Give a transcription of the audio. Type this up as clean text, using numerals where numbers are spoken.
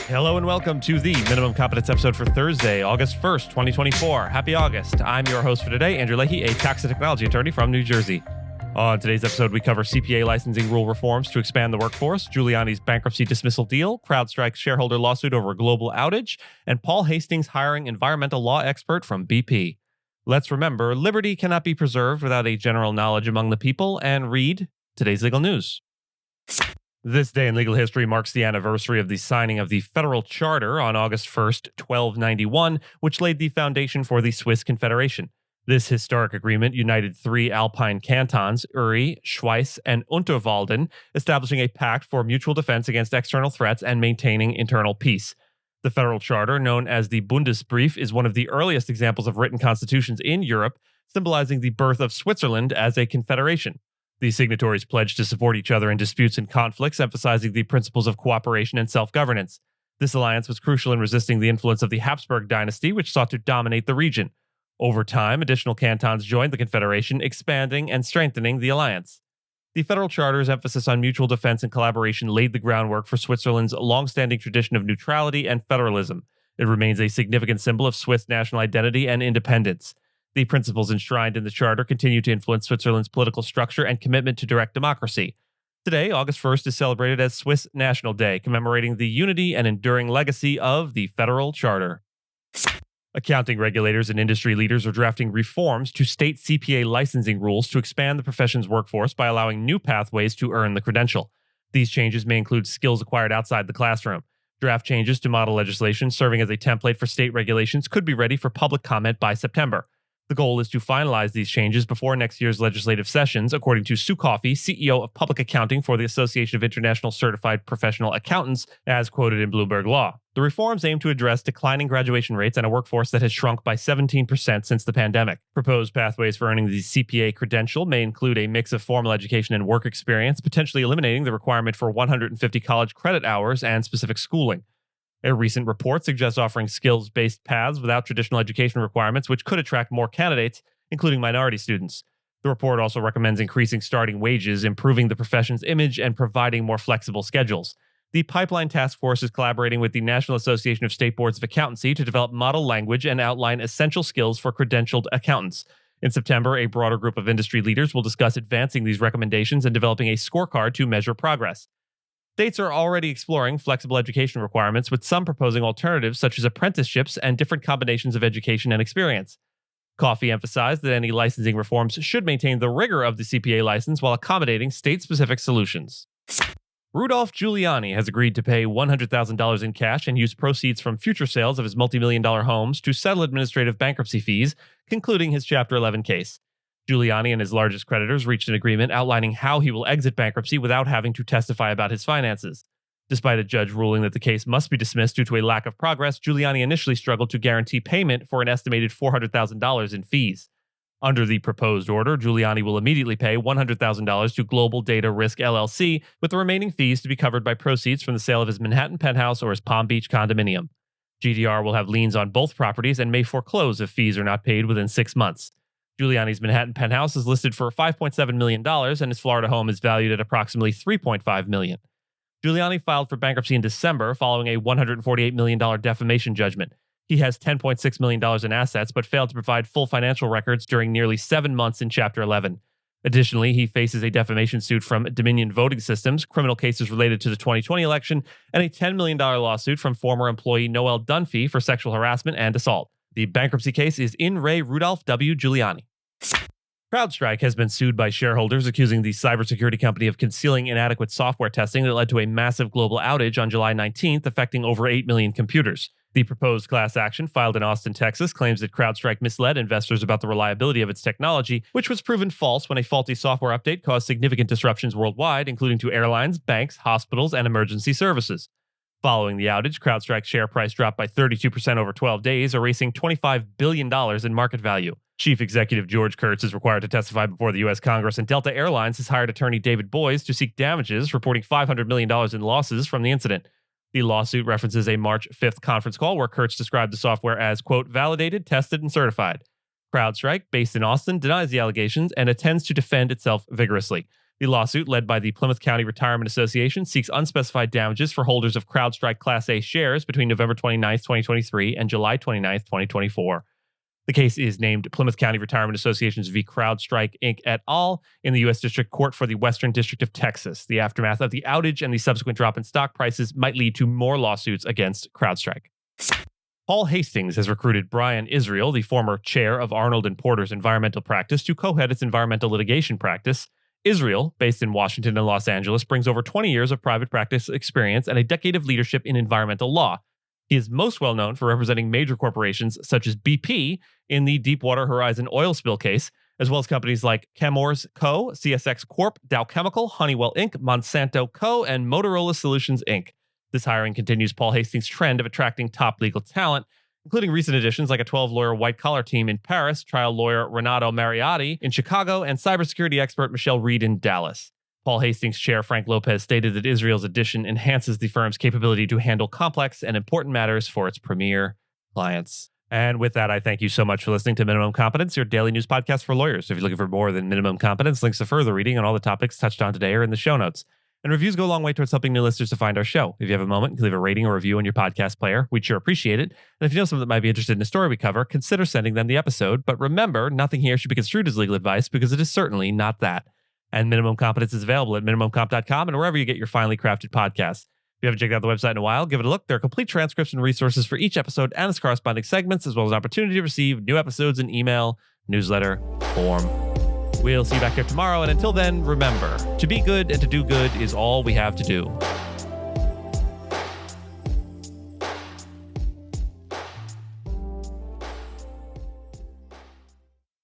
Hello and welcome to the Minimum Competence episode for Thursday, August 1st, 2024. Happy August. I'm your host for today, Andrew Leahy, a tax and technology attorney from New Jersey. On today's episode, we cover CPA licensing rule reforms to expand the workforce, Giuliani's bankruptcy dismissal deal, CrowdStrike's shareholder lawsuit over a global outage, and Paul Hastings hiring environmental law expert from BP. Let's remember, liberty cannot be preserved without a general knowledge among the people, and read today's legal news. This day in legal history marks the anniversary of the signing of the Federal Charter on August 1st, 1291, which laid the foundation for the Swiss Confederation. This historic agreement united three Alpine cantons, Uri, Schwyz, and Unterwalden, establishing a pact for mutual defense against external threats and maintaining internal peace. The Federal Charter, known as the Bundesbrief, is one of the earliest examples of written constitutions in Europe, symbolizing the birth of Switzerland as a confederation. The signatories pledged to support each other in disputes and conflicts, emphasizing the principles of cooperation and self-governance. This alliance was crucial in resisting the influence of the Habsburg dynasty, which sought to dominate the region. Over time, additional cantons joined the confederation, expanding and strengthening the alliance. The Federal Charter's emphasis on mutual defense and collaboration laid the groundwork for Switzerland's long-standing tradition of neutrality and federalism. It remains a significant symbol of Swiss national identity and independence. The principles enshrined in the Charter continue to influence Switzerland's political structure and commitment to direct democracy. Today, August 1st, is celebrated as Swiss National Day, commemorating the unity and enduring legacy of the Federal Charter. Accounting regulators and industry leaders are drafting reforms to state CPA licensing rules to expand the profession's workforce by allowing new pathways to earn the credential. These changes may include skills acquired outside the classroom. Draft changes to model legislation serving as a template for state regulations could be ready for public comment by September. The goal is to finalize these changes before next year's legislative sessions, according to Sue Coffey, CEO of Public Accounting for the Association of International Certified Professional Accountants, as quoted in Bloomberg Law. The reforms aim to address declining graduation rates and a workforce that has shrunk by 17% since the pandemic. Proposed pathways for earning the CPA credential may include a mix of formal education and work experience, potentially eliminating the requirement for 150 college credit hours and specific schooling. A recent report suggests offering skills-based paths without traditional education requirements, which could attract more candidates, including minority students. The report also recommends increasing starting wages, improving the profession's image, and providing more flexible schedules. The Pipeline Task Force is collaborating with the National Association of State Boards of Accountancy to develop model language and outline essential skills for credentialed accountants. In September, a broader group of industry leaders will discuss advancing these recommendations and developing a scorecard to measure progress. States are already exploring flexible education requirements, with some proposing alternatives such as apprenticeships and different combinations of education and experience. Coffey emphasized that any licensing reforms should maintain the rigor of the CPA license while accommodating state-specific solutions. Rudolph Giuliani has agreed to pay $100,000 in cash and use proceeds from future sales of his multi-million-dollar homes to settle administrative bankruptcy fees, concluding his Chapter 11 case. Giuliani and his largest creditors reached an agreement outlining how he will exit bankruptcy without having to testify about his finances. Despite a judge ruling that the case must be dismissed due to a lack of progress, Giuliani initially struggled to guarantee payment for an estimated $400,000 in fees. Under the proposed order, Giuliani will immediately pay $100,000 to Global Data Risk LLC, with the remaining fees to be covered by proceeds from the sale of his Manhattan penthouse or his Palm Beach condominium. GDR will have liens on both properties and may foreclose if fees are not paid within 6 months. Giuliani's Manhattan penthouse is listed for $5.7 million, and his Florida home is valued at approximately $3.5 million. Giuliani filed for bankruptcy in December following a $148 million defamation judgment. He has $10.6 million in assets, but failed to provide full financial records during nearly 7 months in Chapter 11. Additionally, he faces a defamation suit from Dominion Voting Systems, criminal cases related to the 2020 election, and a $10 million lawsuit from former employee Noel Dunphy for sexual harassment and assault. The bankruptcy case is in re Rudolph W. Giuliani. CrowdStrike has been sued by shareholders accusing the cybersecurity company of concealing inadequate software testing that led to a massive global outage on July 19th, affecting over 8 million computers. The proposed class action, filed in Austin, Texas, claims that CrowdStrike misled investors about the reliability of its technology, which was proven false when a faulty software update caused significant disruptions worldwide, including to airlines, banks, hospitals, and emergency services. Following the outage, CrowdStrike's share price dropped by 32% over 12 days, erasing $25 billion in market value. Chief Executive George Kurtz is required to testify before the U.S. Congress, and Delta Airlines has hired attorney David Boies to seek damages, reporting $500 million in losses from the incident. The lawsuit references a March 5th conference call where Kurtz described the software as, quote, validated, tested, and certified. CrowdStrike, based in Austin, denies the allegations and intends to defend itself vigorously. The lawsuit, led by the Plymouth County Retirement Association, seeks unspecified damages for holders of CrowdStrike Class A shares between November 29, 2023 and July 29, 2024. The case is named Plymouth County Retirement Associations v. CrowdStrike, Inc. et al. In the U.S. District Court for the Western District of Texas. The aftermath of the outage and the subsequent drop in stock prices might lead to more lawsuits against CrowdStrike. Paul Hastings has recruited Brian Israel, the former chair of Arnold and Porter's environmental practice, to co-head its environmental litigation practice. Israel, based in Washington and Los Angeles, brings over 20 years of private practice experience and a decade of leadership in environmental law. He is most well known for representing major corporations such as BP in the Deepwater Horizon oil spill case, as well as companies like Chemours Co., CSX Corp., Dow Chemical, Honeywell Inc., Monsanto Co., and Motorola Solutions Inc. This hiring continues Paul Hastings' trend of attracting top legal talent, including recent additions like a 12-lawyer white-collar team in Paris, trial lawyer Renato Mariotti in Chicago, and cybersecurity expert Michelle Reed in Dallas. Paul Hastings' chair, Frank Lopez, stated that Israel's addition enhances the firm's capability to handle complex and important matters for its premier clients. And with that, I thank you so much for listening to Minimum Competence, your daily news podcast for lawyers. If you're looking for more than minimum competence, links to further reading on all the topics touched on today are in the show notes. And reviews go a long way towards helping new listeners to find our show. If you have a moment, you can leave a rating or review on your podcast player. We'd sure appreciate it. And if you know someone that might be interested in a story we cover, consider sending them the episode. But remember, nothing here should be construed as legal advice because it is certainly not that. And Minimum Competence is available at minimumcomp.com and wherever you get your finely crafted podcasts. If you haven't checked out the website in a while, give it a look. There are complete transcripts and resources for each episode and its corresponding segments, as well as an opportunity to receive new episodes in email, newsletter, form. We'll see you back here tomorrow, and until then, remember, to be good and to do good is all we have to do.